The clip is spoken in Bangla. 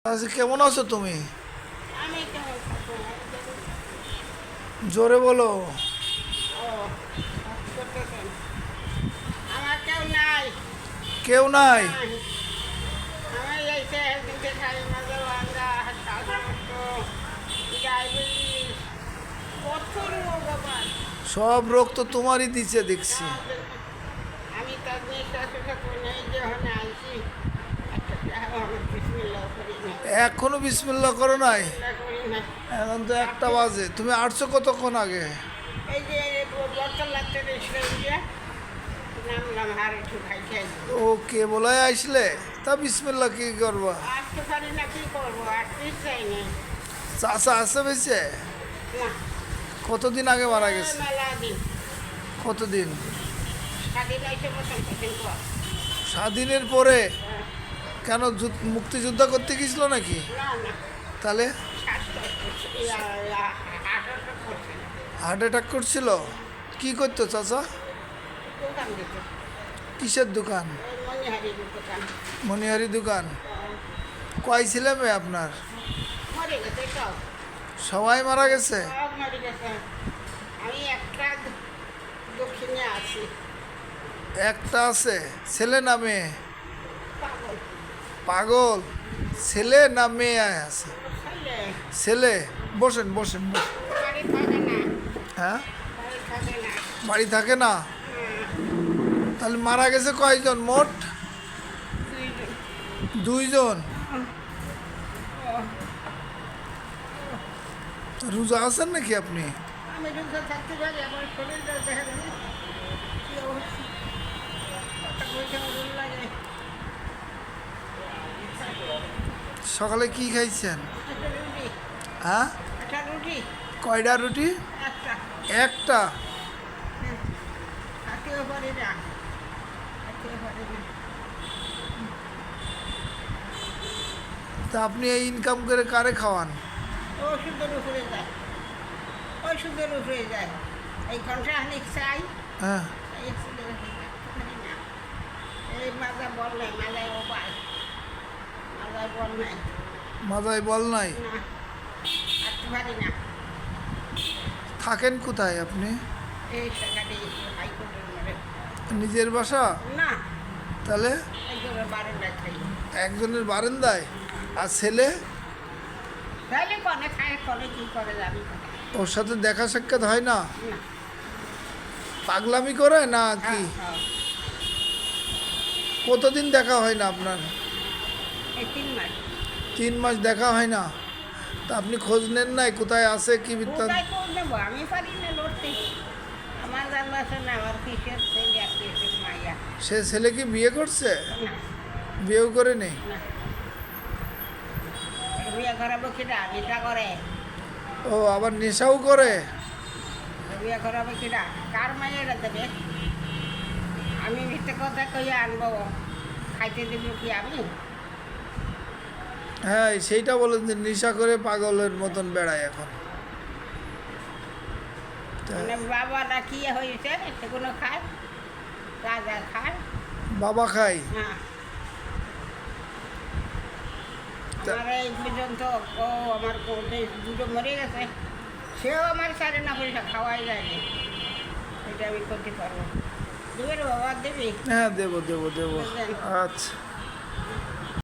আচ্ছা, কেমন আছো তুমি? আমি কেমন থাকবো? জোরে বলো। ও করতেছেন, আমার কেউ নাই। কেউ নাই? নাই। আমি এইসে কিন্তু খালি মাঝে ভাঙ্গা শ্বাসকষ্ট, ডায়াবেটিস, প্রচুর রোগ আমার। সব রোগ তো তোমারই দিচ্ছে দেখছি। আমি তার নিঃশ্বাস করি না, এই যে ওখানে আইসি একটা আমার বিসমিল্লাহ করি না, এখনো বিসমিল্লাহ করো নাই? বিসমিল্লাহ করি না। এখন তো 1টা বাজে, তুমি আসছো কতক্ষণ আগে? এই যে বর্তল লাগতে রেস্টুরেন্টে নামলাম, আর একটু খাইতে আসবো। ও কে বলে আসলে? তা বিসমিল্লাহ কি করবা? আসতে পারি না, কি করবো, আসতেই চাই না। চাচা আছে বেঁচে? না, কতদিন আগে মারা গেছে? মেলা দিন কতদিন? স্বাধীন এসে বসেন কদিন পর। স্বাধীনের পরে? কেন মুক্তিযুদ্ধ করতে গেছিল নাকি? না না, তাহলে শ্বাসকষ্ট করছে, হাঁটাটা করছে না। হার্ট অ্যাটাক করছিল? কি করতো চাচা? দোকান দিত, কিসের দোকান? ওই মনিহারির দোকান। মনিহারি দোকান। কয় ছেলে মেয়ে আপনার? মরে গেছে সব, সবাই মারা গেছে? সব মরে গেছে। আমি একটা দক্ষিণে আছি। একটা আছে? ছেলে না মেয়ে? পাগল পাগল? ছেলে না মেয়ে আছে? ছেলে, ছেলে। বসেন বসেন বসেন। বাড়ি থাকে না, হ্যাঁ, বাড়ি থাকে না। বাড়ি থাকে না? তাহলে মারা গেছে কয়জন মোট? দুইজন। 2 জন। রোজা আছেন নাকি আপনি? আমি রোজা থাকতে পারি, আমার শরীরটা দেখা যায় কি অবস্থা, কথা বলতে ভালো লাগে। সকালে কি খাইছেন? একটা রুটি, হ্যাঁ, একটা রুটি, কয়টা রুটি? একটা। একটা? হাঁটিও পারি না, হাঁটিও পারি না। তা আপনি এই ইনকাম করে কারে খাওয়ান? ওষুধের উপরে যায়, ওষুধের উপরে যায়। এই ঘন্টা খানিক চাই, হ্যাঁ। এই ওষুধের উপরে থাকতে পারি না। এই মাজা বল নাই, মাজায় ও পায়, মাজায় বল নাই। মাথায় বল নাই? না, হাঁটতে পারি না। থাকেন কোথায় আপনি? এই টাকাটি হাইকোর্টের মধ্যে। নিজের বাসা? না, তাহলে একজনের বারান্দায় খাই। একজনের বারান্দায়? আর ছেলে? তাহলে কনে খায়, কনে কি করে যাবি কোথায়? ওর সাথে দেখা সাক্ষাৎ হয় না? না। পাগলামি করে না কি? হ্যাঁ, হ্যাঁ। কতদিন দেখা হয় না আপনার? এই 3 মাস। 3 মাস দেখা হয় না? তা আপনি খোঁজ নেন নাই কোথায় আছে কি বৃত্তান্ত? কোথায় কোন নেবো, আমি পারি না লড়তে। আমার জানলা আছে না, আমার কিসের ছেলে আর কিসের মাইয়া। সে ছেলে কি বিয়ে করছে? না বিয়েও করে নেই? না, বিয়ে করাবো কিনা, নেশা করে। ও আবার নেশাও করে? বিয়ে করাবো কিনা, কার মাইয়াটা দেবে? আমি মিথ্যে কথা কইয়া আনবো, খাইতে দেবো কি আমি? হ্যাঁ, সেইটা বলেন যে নেশা করে পাগলের মতন বেড়ায় এখন। তা মানে বাবারা কি হয়েছে সেগুলো খায়, রাজা খায়। বাবা খায়? হ্যাঁ, তা- আমার এই পর্যন্ত ও আমার কোলে দুটো মরে গেছে, সেও আমার সাড়ে না পয়সা খাওয়াই যায়নি। এটা আমি করতে পারবো। দেবে রে বাবা, দেবে। হ্যাঁ, দেবো দেবো দেবো। বুঝলেন? আচ্ছা।